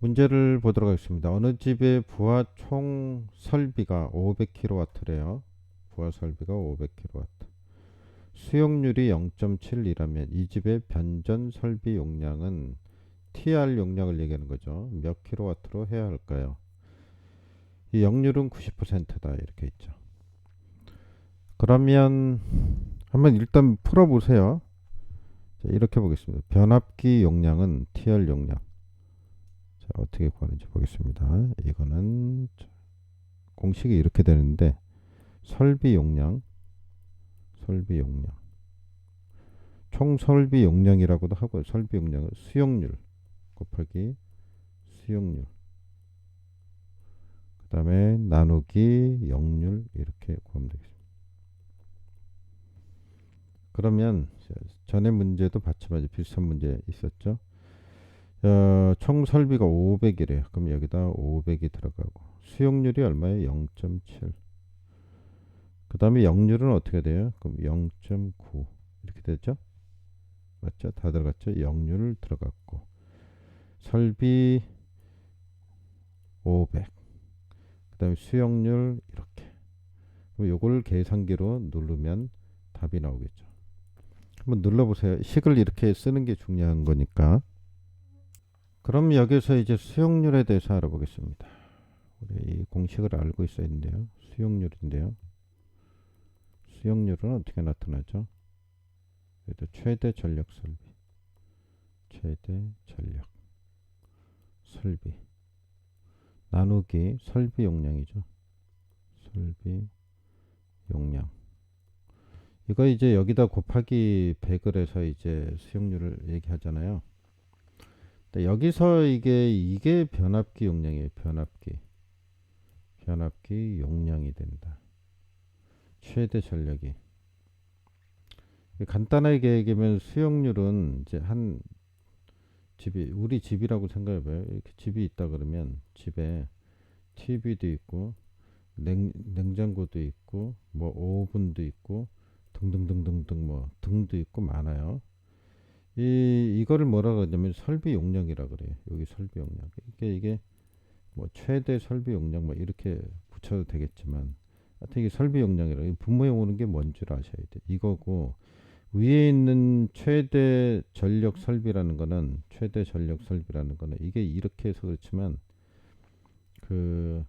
문제를 보도록 하겠습니다. 어느 집의 부하 총 설비가 500kW래요. 부하 설비가 500kW. 수용률이 0.7이라면 이 집의 변전 설비 용량은 TR 용량을 얘기하는 거죠. 몇 킬로와트로 해야 할까요? 이 역률은 90%다 이렇게 있죠. 그러면 한번 일단 풀어보세요. 자, 이렇게 보겠습니다. 변압기 용량은 TR 용량. 자, 어떻게 구하는지 보겠습니다. 이거는 공식이 이렇게 되는데 설비 용량, 설비 용량, 총 설비 용량이라고도 하고 설비 용량은 수용률 곱하기 수용률, 그 다음에 나누기 역률 이렇게 구하면 되겠습니다. 그러면 전에 문제도 봤지만 비슷한 문제 있었죠. 총 설비가 500이래요. 그럼 여기다 500이 들어가고 수용률이 얼마예요? 0.7. 그 다음에 역률은 어떻게 돼요? 그럼 0.9 이렇게 되죠. 맞죠? 다 들어갔죠. 역률 들어갔고 설비 500, 그 다음에 수용률 이렇게. 그럼 요걸 계산기로 누르면 답이 나오겠죠. 한번 눌러보세요. 식을 이렇게 쓰는 게 중요한 거니까. 그럼 여기서 이제 수용률에 대해서 알아보겠습니다. 우리 이 공식을 알고 있어야 하는데요. 수용률인데요. 수용률은 어떻게 나타나죠? 그래도 최대 전력 설비, 최대 전력 설비 나누기 설비 용량이죠. 설비 용량. 이거 이제 여기다 곱하기 100을 해서 이제 수용률을 얘기하잖아요. 근데 여기서 이게 변압기 용량이에요. 변압기 용량이 된다. 최대 전력이. 간단하게 얘기하면 수용률은 이제 한 집이 우리 집이라고 생각해봐요. 이렇게 집이 있다 그러면 집에 TV도 있고 냉장고도 있고 뭐 오븐도 있고 등등등등등 뭐 등도 있고 많아요. 이거를 뭐라 그러냐면 설비 용량이라 그래요. 여기 설비 용량. 이게 뭐 최대 설비 용량 뭐 이렇게 붙여도 되겠지만 하여튼 이게 설비 용량이라 분모에 오는 게 뭔 줄 아셔야 돼. 이거고 위에 있는 최대 전력 설비라는 거는 이게 이렇게 해서 그렇지만 그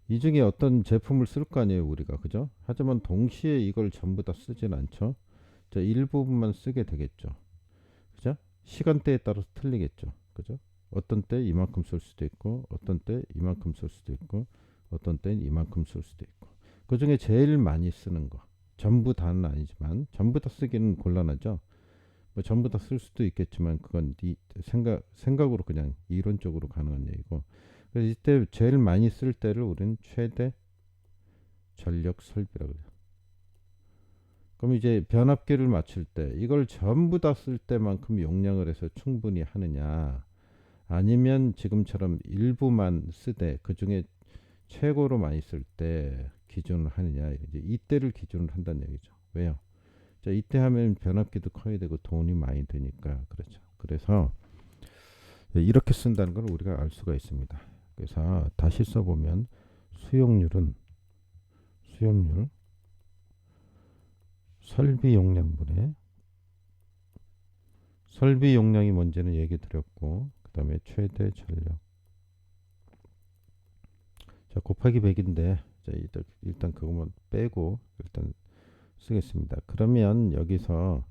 이 중에 어떤 제품을 쓸 거 아니에요 우리가 그죠? 하지만 동시에 이걸 전부 다 쓰진 않죠. 자, 일부분만 쓰게 되겠죠. 그죠? 시간대에 따라서 틀리겠죠. 그죠? 어떤 때 이만큼 쓸 수도 있고 어떤 때 이만큼 쓸 수도 있고 어떤 때는 이만큼 쓸 수도 있고 그 중에 제일 많이 쓰는 거 전부 다는 아니지만 전부 다 쓰기는 곤란하죠. 뭐 전부 다 쓸 수도 있겠지만 그건 네 생각으로 그냥 이론적으로 가능한 얘기고 그래서 이때 제일 많이 쓸 때를 우리는 최대 전력 설비라고 그래요. 그럼 이제 변압기를 맞출 때 이걸 전부 다 쓸 때만큼 용량을 해서 충분히 하느냐 아니면 지금처럼 일부만 쓰되 그 중에 최고로 많이 쓸 때 기준을 하느냐 이제 이때를 기준으로 한다는 얘기죠. 왜요? 자, 이때 하면 변압기도 커야 되고 돈이 많이 드니까 그렇죠. 그래서 이렇게 쓴다는 걸 우리가 알 수가 있습니다. 그래서 다시 써보면 수용률은 수용률 설비 용량분의 설비 용량이 뭔지는 얘기 드렸고 그 다음에 최대 전력 자 곱하기 100인데 자, 일단 그것만 빼고 일단 쓰겠습니다. 그러면 여기서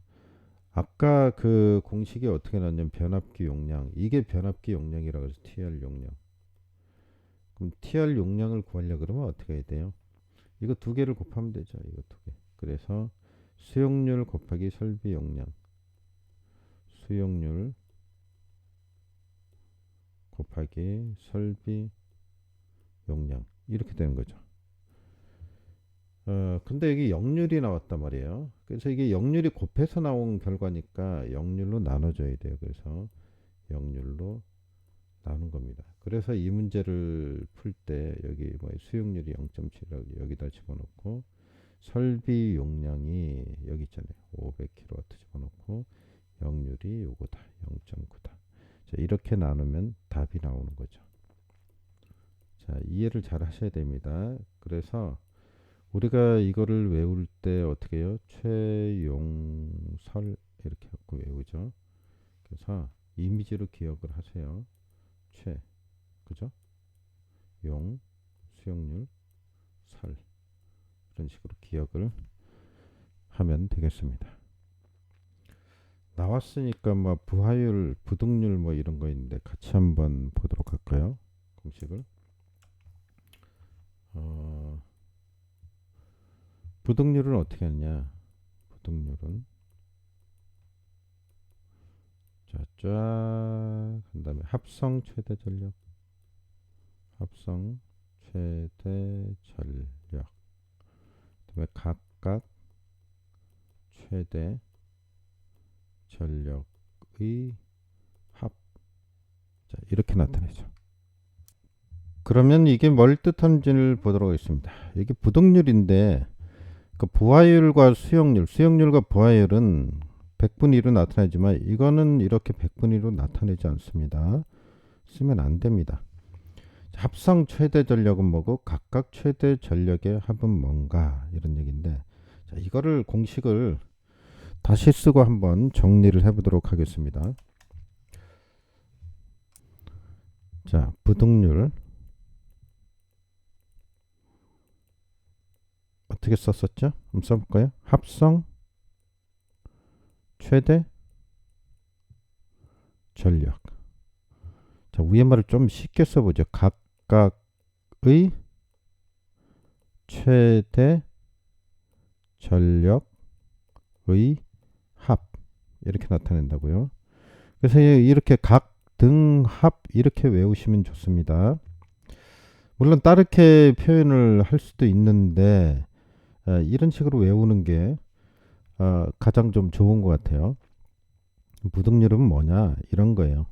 아까 그 공식이 어떻게 나왔냐면 변압기 용량 이게 변압기 용량이라고 해서 TR 용량. 그럼 TR 용량을 구하려 그러면 어떻게 해야 돼요? 이거 두 개를 곱하면 되죠. 이거 두 개. 그래서 수용률 곱하기 설비 용량. 수용률 곱하기 설비 용량. 이렇게 되는 거죠. 근데 여기 역률이 나왔단 말이에요. 그래서 이게 역률이 곱해서 나온 결과니까 역률로 나눠줘야 돼요. 그래서 역률로 나눈 겁니다. 그래서 이 문제를 풀 때 여기 뭐 수용률이 0.7이라고 여기다 집어넣고 설비 용량이 여기 있잖아요. 500kW 집어넣고 역률이 요거다. 0.9다. 자, 이렇게 나누면 답이 나오는 거죠. 자, 이해를 잘 하셔야 됩니다. 그래서 우리가 이거를 외울 때 어떻게 해요? 최용설 이렇게 갖고 외우죠. 그래서 이미지로 기억을 하세요. 최, 그죠? 용, 수용률, 설 이런 식으로 기억을 하면 되겠습니다. 나왔으니까 뭐 부하율, 부등률 뭐 이런 거 있는데 같이 한번 보도록 할까요? 공식을. 부등률은 어떻게 하느냐? 부등률은 자, 쫙 한 다음에 합성 최대 전력, 합성 최대 전력, 그다음에 각각 최대 전력의 합. 자, 이렇게 나타내죠. 그러면 이게 뭘 뜻하는지를 보도록 하겠습니다. 이게 부등률인데 그 부하율과 수용률, 수용률과 부하율은 100분의 1로 나타나지만 이거는 이렇게 100분의 1로 나타내지 않습니다. 쓰면 안 됩니다. 합성 최대 전력은 뭐고 각각 최대 전력의 합은 뭔가 이런 얘기인데, 자, 이거를 공식을 다시 쓰고 한번 정리를 해보도록 하겠습니다. 자, 부등률 어떻게 썼었죠? 한번 써볼까요? 합성 최대 전력. 자, 위에 말을 좀 쉽게 써보죠. 각각의 최대 전력의 합 이렇게 나타낸다고요. 그래서 이렇게 각 등 합 이렇게 외우시면 좋습니다. 물론 다르게 표현을 할 수도 있는데 이런 식으로 외우는 게 가장 좀 좋은 것 같아요. 부등률은 뭐냐 이런 거예요.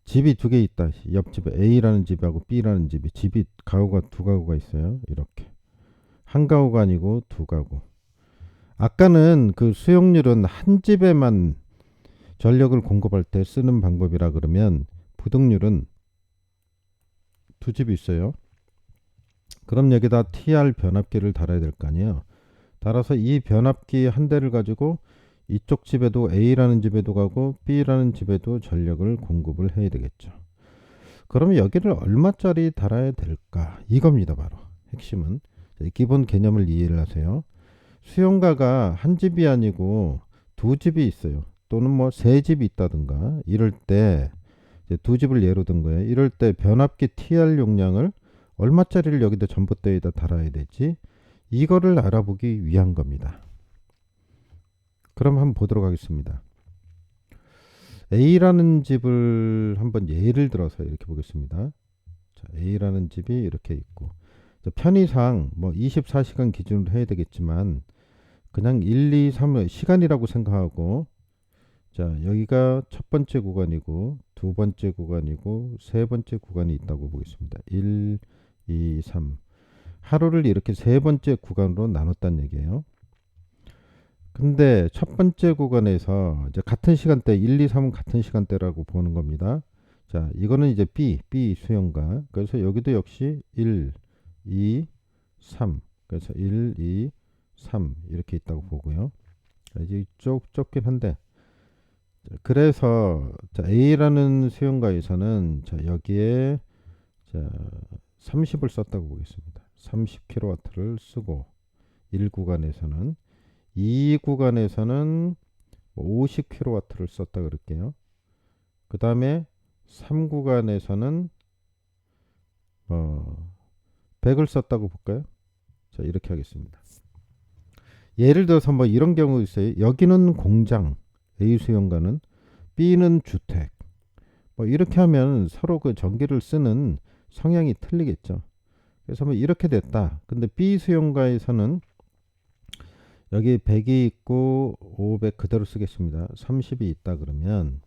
집이 두 개 있다. 옆집에 A라는 집하고 B라는 집이 가구가 두 가구가 있어요. 이렇게 한 가구가 아니고 두 가구. 아까는 그 수용률은 한 집에만 전력을 공급할 때 쓰는 방법이라 그러면 부등률은 두 집이 있어요. 그럼 여기다 TR 변압기를 달아야 될 거 아니에요. 따라서 이 변압기 한 대를 가지고 이쪽 집에도 A라는 집에도 가고 B라는 집에도 전력을 공급을 해야 되겠죠. 그러면 여기를 얼마짜리 달아야 될까? 이겁니다. 바로 핵심은. 기본 개념을 이해를 하세요. 수용가가 한 집이 아니고 두 집이 있어요. 또는 뭐 세 집이 있다든가 이럴 때 이제 두 집을 예로 든 거예요. 이럴 때 변압기 TR 용량을 얼마짜리를 여기다 전봇대에다 달아야 되지? 이거를 알아보기 위한 겁니다. 그럼 한번 보도록 하겠습니다. A라는 집을 한번 예를 들어서 이렇게 보겠습니다. 자, A라는 집이 이렇게 있고 편의상 뭐 24시간 기준으로 해야 되겠지만 그냥 1, 2, 3 시간이라고 생각하고, 자, 여기가 첫 번째 구간이고 두 번째 구간이고 세 번째 구간이 있다고 보겠습니다. 1, 2, 3. 하루를 이렇게 세 번째 구간으로 나눴다는 얘기예요. 근데 첫 번째 구간에서 이제 같은 시간대 1, 2, 3은 같은 시간대라고 보는 겁니다. 자, 이거는 이제 B 수용가. 그래서 여기도 역시 1, 2, 3. 그래서 1, 2, 3 이렇게 있다고 보고요. 이제 좁긴 한데, 그래서 자, A라는 수용가에서는 자, 여기에 자, 30을 썼다고 보겠습니다. 30kW를 쓰고 1구간에서는 2구간에서는 50kW를 썼다 그럴게요. 그 다음에 3구간에서는 100을 썼다고 볼까요? 자, 이렇게 하겠습니다. 예를 들어서 뭐 이런 경우 있어요. 여기는 공장 A 수용가는, B는 주택. 뭐 이렇게 하면 서로 그 전기를 쓰는 성향이 틀리겠죠. 그래서 뭐 이렇게 됐다. 근데 B 수용가에서는 여기 100이 있고 500 그대로 쓰겠습니다. 30이 있다 그러면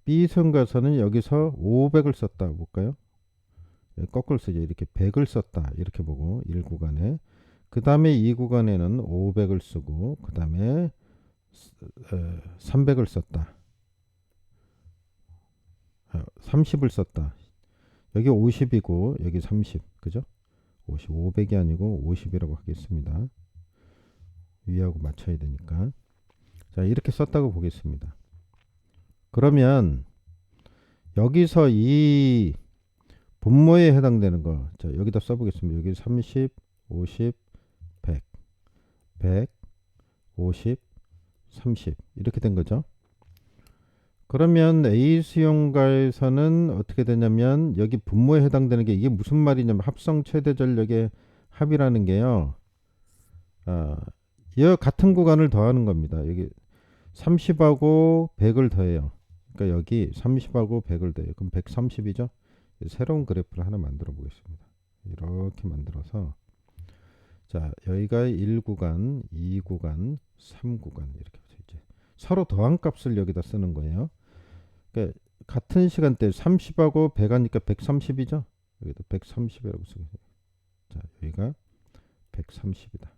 B 수용가에서는 여기서 500을 썼다 볼까요? 거꾸로 쓰죠. 이렇게 100을 썼다 이렇게 보고 1구간에, 그 다음에 2구간에는 500을 쓰고 그 다음에 300을 썼다. 30을 썼다. 여기 50이고 여기 30. 그죠? 50, 500이 아니고 50이라고 하겠습니다. 위하고 맞춰야 되니까. 자, 이렇게 썼다고 보겠습니다. 그러면 여기서 이 분모에 해당되는 거, 자, 여기다 써보겠습니다. 여기 30, 50, 100, 100, 50, 30 이렇게 된 거죠. 그러면 A 수용가에서는 어떻게 되냐면 여기 분모에 해당되는 게 이게 무슨 말이냐면 합성 최대 전력의 합이라는 게요. 이 같은 구간을 더하는 겁니다. 여기 30하고 100을 더해요. 그러니까 여기 30하고 100을 더해요. 그럼 130이죠. 새로운 그래프를 하나 만들어 보겠습니다. 이렇게 만들어서 자, 여기가 1구간, 2구간, 3구간 이렇게 이제 서로 더한 값을 여기다 쓰는 거예요. 그러니까 같은 시간대 30하고 100 하니까 130이죠. 여기다 130이라고 쓰겠습니다. 자, 여기가 130이다.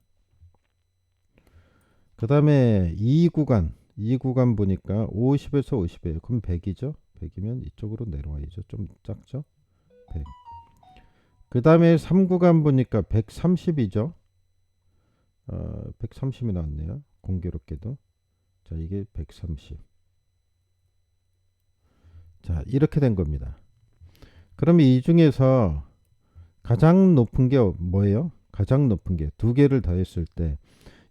그 다음에 2구간 보니까 50에서 50이에요. 그럼 100이죠. 100이면 이쪽으로 내려와야죠. 좀 작죠. 100. 그 다음에 3구간 보니까 130이죠. 130이 나왔네요. 공교롭게도. 자, 이게 130. 자, 이렇게 된 겁니다. 그러면 이 중에서 가장 높은 게 뭐예요? 가장 높은 게 두 개를 더했을 때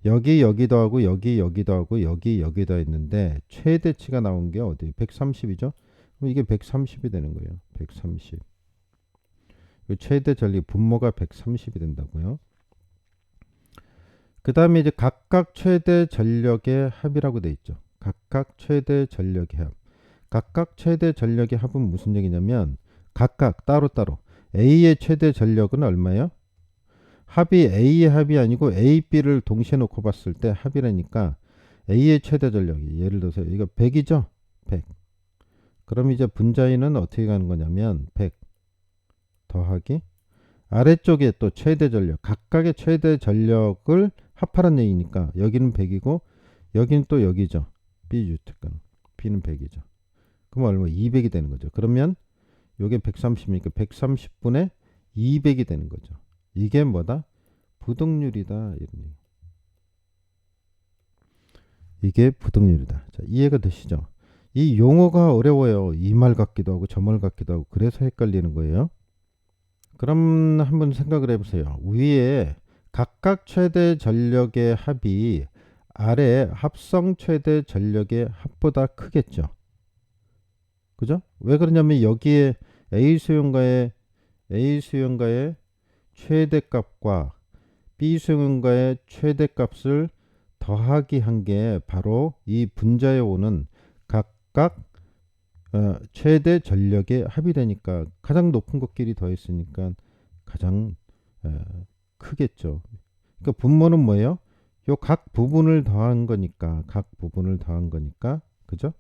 여기도 하고 여기도 하고 여기도 했는데 최대치가 나온 게 어디? 130이죠? 그럼 이게 130이 되는 거예요. 130. 최대 전력 분모가 130이 된다고요. 그 다음에 이제 각각 최대 전력의 합이라고 돼 있죠. 각각 최대 전력의 합. 각각 최대 전력의 합은 무슨 얘기냐면 각각 따로따로 A의 최대 전력은 얼마예요? 합이 A의 합이 아니고 A, B를 동시에 놓고 봤을 때 합이라니까 A의 최대 전력이 예를 들어서 이거 100이죠? 100. 그럼 이제 분자인은 어떻게 가는 거냐면 100 더하기 아래쪽에 또 최대 전력 각각의 최대 전력을 합하라는 얘기니까 여기는 100이고 여기는 또 여기죠. B주택가 B는 100이죠. 그럼 얼마? 200이 되는 거죠. 그러면 요게 130이니까 130분의 200이 되는 거죠. 이게 뭐다? 부등률이다. 이런 얘기. 이게 부등률이다. 자, 이해가 되시죠? 이 용어가 어려워요. 이 말 같기도 하고 저 말 같기도 하고 그래서 헷갈리는 거예요. 그럼 한번 생각을 해보세요. 위에 각각 최대 전력의 합이 아래 합성 최대 전력의 합보다 크겠죠. 그죠? 왜 그러냐면 여기에 A 수용가의 최대값과 B 수용가의 최대값을 더하기 한 게 바로 이 분자에 오는 각각 최대 전력의 합이 되니까 가장 높은 것끼리 더했으니까 가장 크겠죠. 그러니까 분모는 뭐예요? 요 각 부분을 더한 거니까 그죠?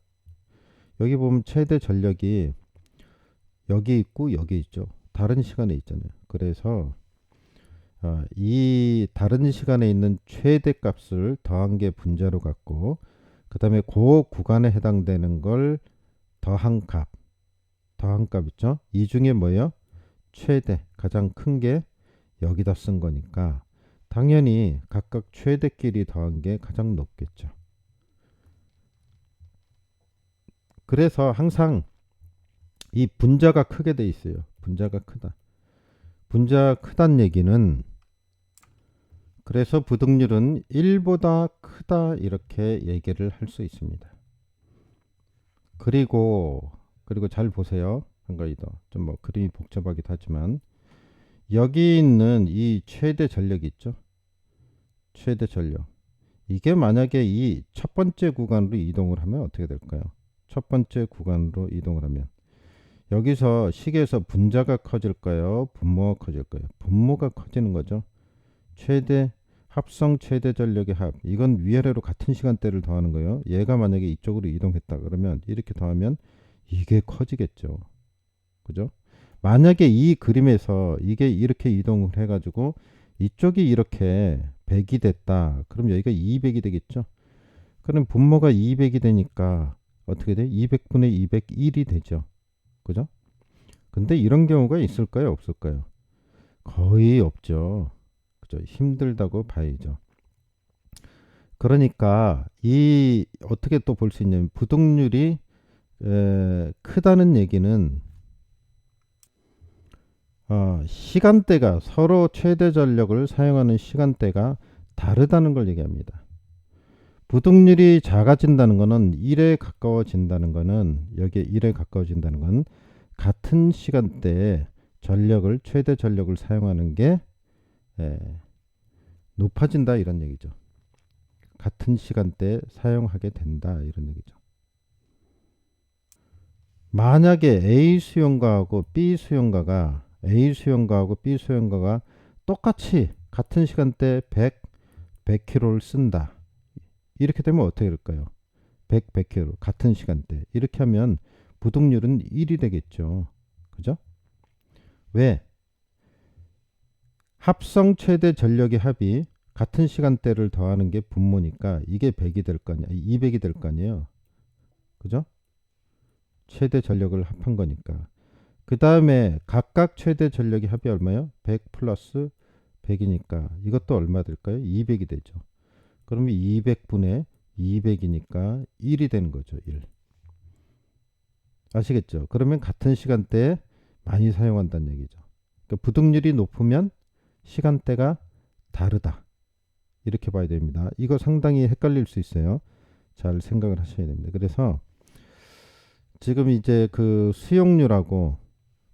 여기 보면 최대 전력이 여기 있고 여기 있죠. 다른 시간에 있잖아요. 그래서 이 다른 시간에 있는 최대값을 더한 게 분자로 갖고 그 다음에 그 구간에 해당되는 걸 더한 값 있죠. 이 중에 뭐예요? 최대 가장 큰 게 여기다 쓴 거니까 당연히 각각 최대끼리 더한 게 가장 높겠죠. 그래서 항상 이 분자가 크게 돼 있어요. 분자가 크다. 분자 크다는 얘기는 그래서 부등률은 1보다 크다 이렇게 얘기를 할 수 있습니다. 그리고 잘 보세요. 한 가지 더. 좀 뭐 그림이 복잡하기도 하지만 여기 있는 이 최대 전력이 있죠. 최대 전력. 이게 만약에 이 첫 번째 구간으로 이동을 하면 어떻게 될까요? 첫 번째 구간으로 이동을 하면 여기서 식에서 분자가 커질까요? 분모가 커질까요? 분모가 커지는 거죠. 합성 최대 전력의 합. 이건 위아래로 같은 시간대를 더하는 거예요. 얘가 만약에 이쪽으로 이동했다 그러면 이렇게 더하면 이게 커지겠죠. 그죠? 만약에 이 그림에서 이게 이렇게 이동을 해가지고 이쪽이 이렇게 100이 됐다. 그럼 여기가 200이 되겠죠. 그럼 분모가 200이 되니까 어떻게 돼? 200분의 201이 되죠. 그죠? 근데 이런 경우가 있을까요? 없을까요? 거의 없죠. 그죠? 힘들다고 봐야죠. 그러니까 이 어떻게 또 볼 수 있냐면 부동률이 크다는 얘기는 시간대가 서로 최대 전력을 사용하는 시간대가 다르다는 걸 얘기합니다. 부동률이 작아진다는 것은 1에 가까워진다는 것은 여기에 1에 가까워진다는 건 같은 시간대에 전력을 최대 전력을 사용하는 게 높아진다 이런 얘기죠. 같은 시간대에 사용하게 된다 이런 얘기죠. 만약에 A 수용가하고 B 수용가가 똑같이 같은 시간대에 100kW를 쓴다. 이렇게 되면 어떻게 될까요? 100kW 같은 시간대. 이렇게 하면 부동률은 1이 되겠죠. 그죠? 왜? 합성 최대 전력의 합이 같은 시간대를 더하는 게 분모니까 이게 100이 될 거 아니야. 200이 될 거 아니에요. 그죠? 최대 전력을 합한 거니까. 그 다음에 각각 최대 전력의 합이 얼마요? 100 플러스 100이니까 이것도 얼마 될까요? 200이 되죠. 그러면 200분의 200이니까 1이 되는 거죠. 1. 아시겠죠? 그러면 같은 시간대에 많이 사용한다는 얘기죠. 그러니까 부동률이 높으면 시간대가 다르다. 이렇게 봐야 됩니다. 이거 상당히 헷갈릴 수 있어요. 잘 생각을 하셔야 됩니다. 그래서 지금 이제 그 수용률하고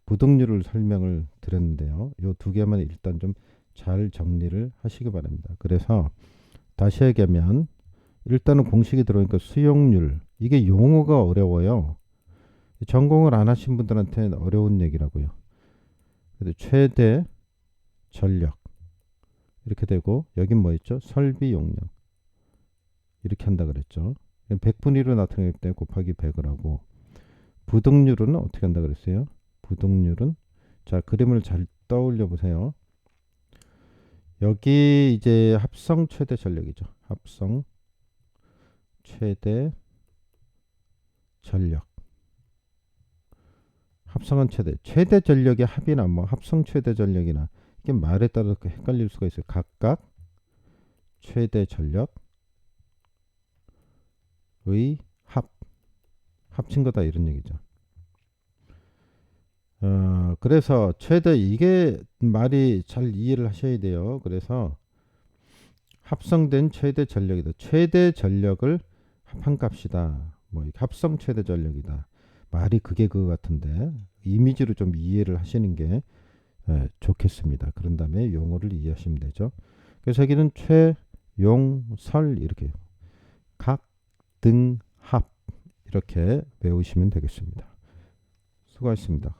부동률을 설명을 드렸는데요. 이 두 개만 일단 좀 잘 정리를 하시기 바랍니다. 그래서 다시 얘기하면 일단은 공식이 들어오니까 수용률 이게 용어가 어려워요. 전공을 안 하신 분들한테는 어려운 얘기라고요. 그래서 최대 전력 이렇게 되고 여긴 뭐 있죠? 설비 용량 이렇게 한다 그랬죠. 100분의 1로 나타내기 때문에 곱하기 100을 하고 부동률은 어떻게 한다 그랬어요? 부동률은 자 그림을 잘 떠올려 보세요. 여기 이제 합성 최대 전력이죠. 합성 최대 전력. 합성한 최대 전력의 합이나 뭐 합성 최대 전력이나 이게 말에 따라서 헷갈릴 수가 있어요. 각각 최대 전력의 합친 거다 이런 얘기죠. 그래서 최대 이게 말이 잘 이해를 하셔야 돼요. 그래서 합성된 최대 전력이다. 최대 전력을 합한 값이다. 뭐 합성 최대 전력이다. 말이 그게 그거 같은데 이미지로 좀 이해를 하시는 게 좋겠습니다. 그런 다음에 용어를 이해하시면 되죠. 그래서 여기는 최, 용, 설 이렇게 각, 등, 합 이렇게 외우시면 되겠습니다. 수고하셨습니다.